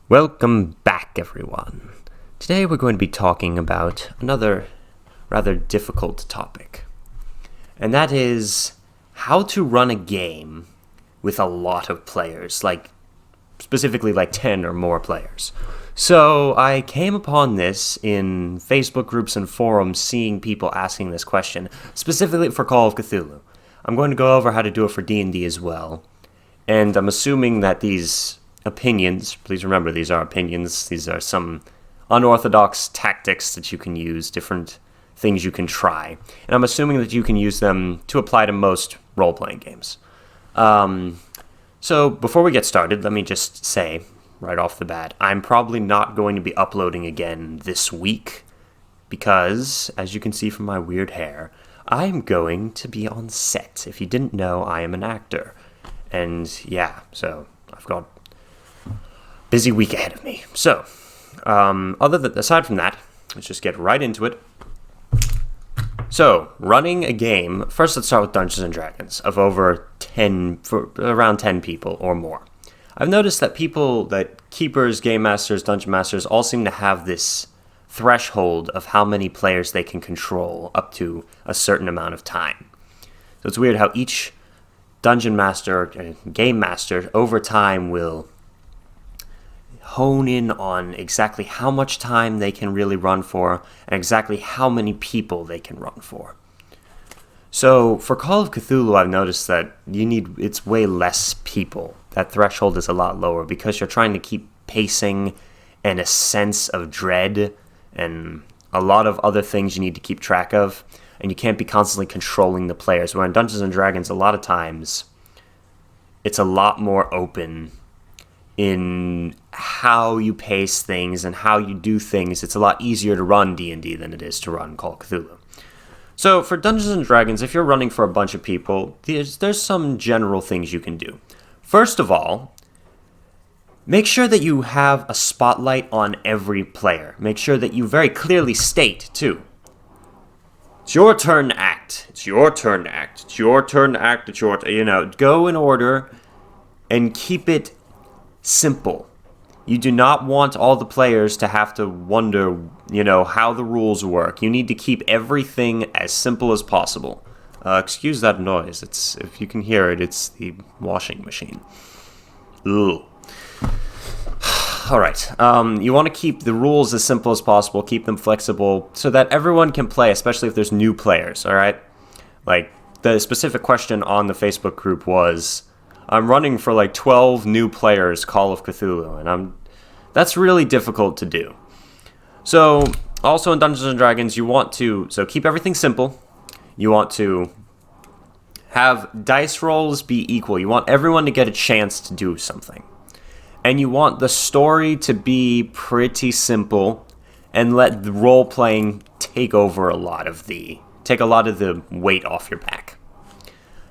Welcome back, everyone. Today we're going to be talking about another rather difficult topic, and that is how to run a game with a lot of players, specifically 10 or more players. So I came upon this in Facebook groups and forums, seeing people asking this question, specifically for Call of Cthulhu. I'm going to go over how to do it for D&D as well, and I'm assuming that these opinions, please remember these are opinions, these are some unorthodox tactics that you can use, different things you can try, and I'm assuming that you can use them to apply to most role-playing games. So before we get started, let me just say right off the bat, I'm probably not going to be uploading again this week because, as you can see from my weird hair, I'm going to be on set. If you didn't know, I am an actor, and yeah, so I've got busy week ahead of me. So, aside from that, let's just get right into it. So, running a game, first let's start with Dungeons and Dragons of around 10 people or more. I've noticed that keepers, game masters, dungeon masters all seem to have this threshold of how many players they can control up to a certain amount of time. So it's weird how each dungeon master and game master over time will hone in on exactly how much time they can really run for and exactly how many people they can run for. So for Call of Cthulhu, I've noticed that it's way less people. That threshold is a lot lower because you're trying to keep pacing and a sense of dread and a lot of other things you need to keep track of, and you can't be constantly controlling the players. Where in Dungeons and Dragons, a lot of times it's a lot more open in how you pace things and how you do things. It's a lot easier to run D&D than it is to run Call of Cthulhu. So for Dungeons and Dragons, if you're running for a bunch of people, there's some general things you can do. First of all, make sure that you have a spotlight on every player. Make sure that you very clearly state, too, it's your turn to act. It's your turn to act. It's your turn to act. It's your go in order and keep it simple. You do not want all the players to have to wonder, how the rules work. You need to keep everything as simple as possible. Excuse that noise. If you can hear it, it's the washing machine. Ugh. All right. You want to keep the rules as simple as possible. Keep them flexible so that everyone can play, especially if there's new players. All right. The specific question on the Facebook group was, I'm running for 12 new players Call of Cthulhu, and that's really difficult to do. So, also in Dungeons and Dragons, you want to keep everything simple. You want to have dice rolls be equal. You want everyone to get a chance to do something. And you want the story to be pretty simple and let the role-playing take a lot of the weight off your back.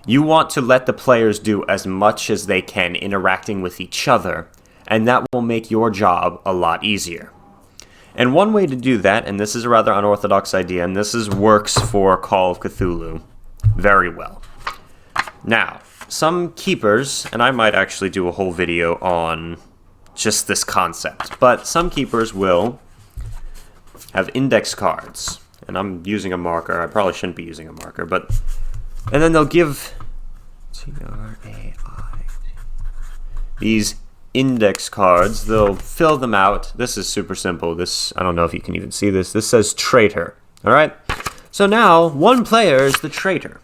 You want to let the players do as much as they can interacting with each other, and that will make your job a lot easier. And one way to do that, and this is a rather unorthodox idea, and works for Call of Cthulhu very well. Now, some keepers, and I might actually do a whole video on just this concept, but some keepers will have index cards, and I'm using a marker. I probably shouldn't be using a marker, and then they'll give these index cards. They'll fill them out. This is super simple. I don't know if you can even see this. This says traitor. All right. So now one player is the traitor.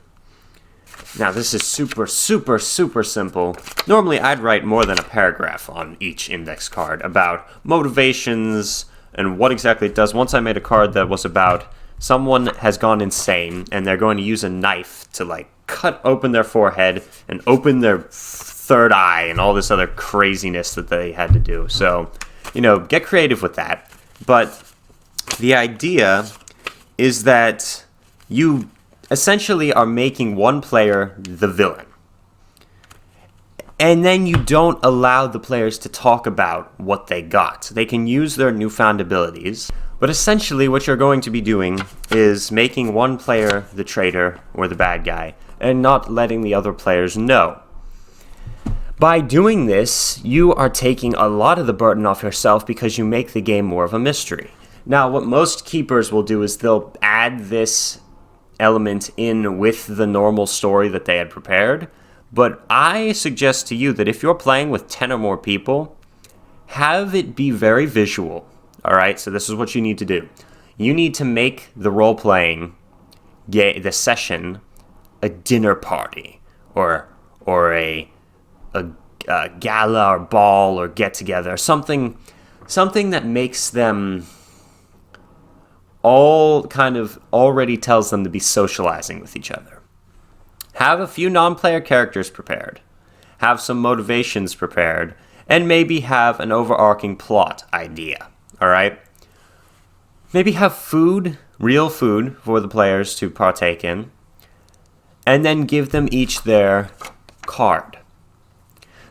Now this is super, super, super simple. Normally I'd write more than a paragraph on each index card about motivations and what exactly it does. Once I made a card that was about someone has gone insane and they're going to use a knife to cut open their forehead and open their third eye and all this other craziness that they had to do. So, get creative with that. But the idea is that you essentially are making one player the villain. And then you don't allow the players to talk about what they got. They can use their newfound abilities, but essentially what you're going to be doing is making one player the traitor or the bad guy and not letting the other players know. By doing this, you are taking a lot of the burden off yourself because you make the game more of a mystery. Now, what most keepers will do is they'll add this element in with the normal story that they had prepared. But I suggest to you that if you're playing with 10 or more people, have it be very visual. All right, so this is what you need to do. You need to make the role-playing, the session, a dinner party or a gala or ball or get-together, something that makes them all kind of already tells them to be socializing with each other. Have a few non-player characters prepared. Have some motivations prepared. And maybe have an overarching plot idea. All right? Maybe have food, real food, for the players to partake in. And then give them each their card.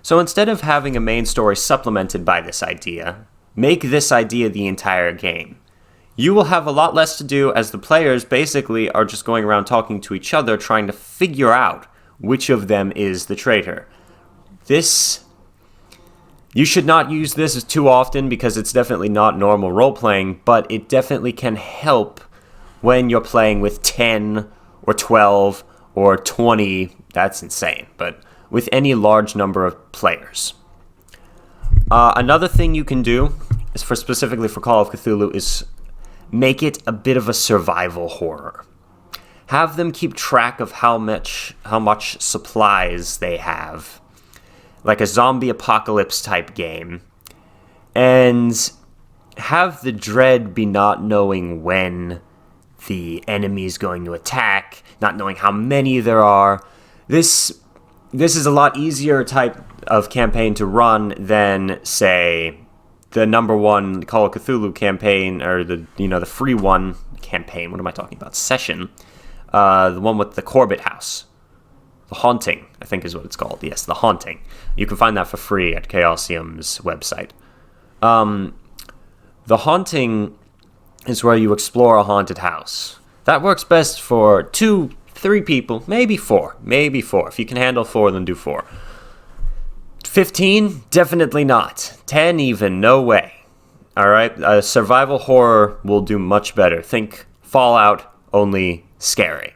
So instead of having a main story supplemented by this idea, make this idea the entire game. You will have a lot less to do as the players basically are just going around talking to each other, trying to figure out which of them is the traitor. You should not use this too often because it's definitely not normal role-playing, but it definitely can help when you're playing with 10 or 12 or 20. That's insane, but with any large number of players. Another thing you can do, is specifically for Call of Cthulhu, is make it a bit of a survival horror. Have them keep track of how much supplies they have, like a zombie apocalypse type game, and have the dread be not knowing when the enemy is going to attack, not knowing how many there are. This is a lot easier type of campaign to run than, say, the number one Call of Cthulhu campaign, or the free one campaign. What am I talking about? Session. The one with the Corbett house. The Haunting, I think is what it's called. Yes, The Haunting. You can find that for free at Chaosium's website. The Haunting is where you explore a haunted house. That works best for 2-3 people, maybe 4. If you can handle 4, then do 4. 15? Definitely not. 10 even, no way. Alright, a survival horror will do much better. Think Fallout, only scary.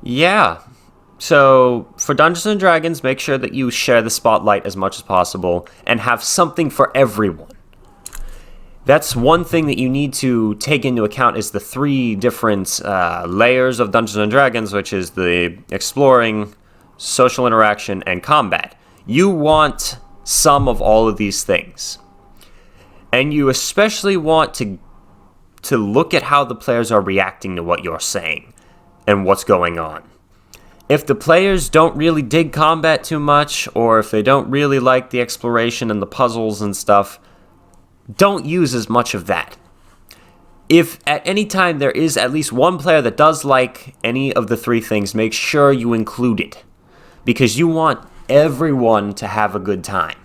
Yeah. So, for Dungeons & Dragons, make sure that you share the spotlight as much as possible and have something for everyone. That's one thing that you need to take into account is the 3 different layers of Dungeons & Dragons, which is the exploring, social interaction, and combat. You want some of all of these things. And you especially want to look at how the players are reacting to what you're saying and what's going on. If the players don't really dig combat too much, or if they don't really like the exploration and the puzzles and stuff, don't use as much of that. If at any time there is at least one player that does like any of the 3 things, make sure you include it. Because you want everyone to have a good time.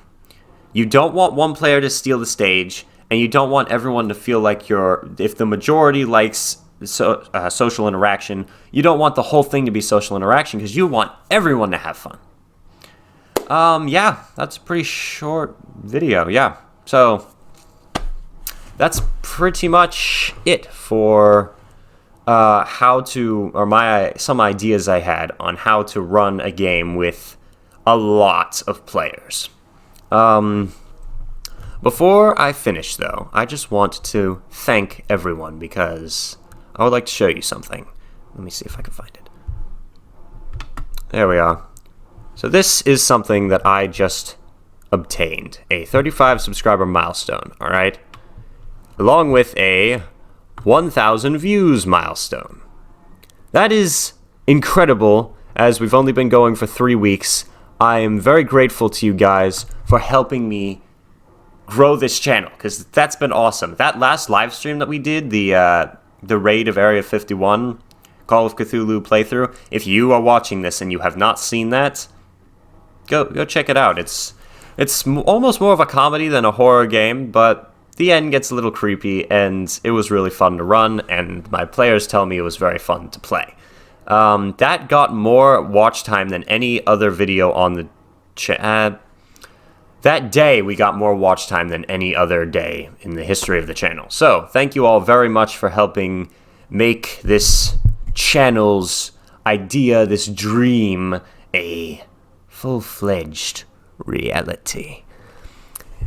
You don't want one player to steal the stage, and you don't want everyone to feel like if the majority likes social interaction, you don't want the whole thing to be social interaction because you want everyone to have fun. Yeah, that's a pretty short video, yeah. So, that's pretty much it for some ideas I had on how to run a game with a lot of players. Before I finish, though, I just want to thank everyone because I would like to show you something. Let me see if I can find it. There we are. So this is something that I just obtained. A 35 subscriber milestone, alright? Along with a 1,000 views milestone. That is incredible, as we've only been going for 3 weeks. I am very grateful to you guys for helping me grow this channel, because that's been awesome. That last live stream that we did, the raid of Area 51 Call of Cthulhu playthrough, if you are watching this and you have not seen that, go check it out. It's almost more of a comedy than a horror game, but the end gets a little creepy, and it was really fun to run, and my players tell me it was very fun to play. That got more watch time than any other video on the channel. That day, we got more watch time than any other day in the history of the channel. So, thank you all very much for helping make this channel's idea, this dream, a full-fledged reality.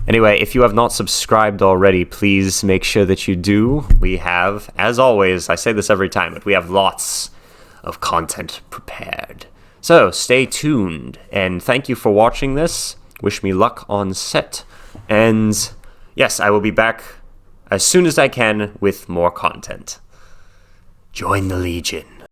Anyway, if you have not subscribed already, please make sure that you do. We have, as always, I say this every time, but we have lots of content prepared. So, stay tuned, and thank you for watching this. Wish me luck on set, and yes, I will be back as soon as I can with more content. Join the Legion.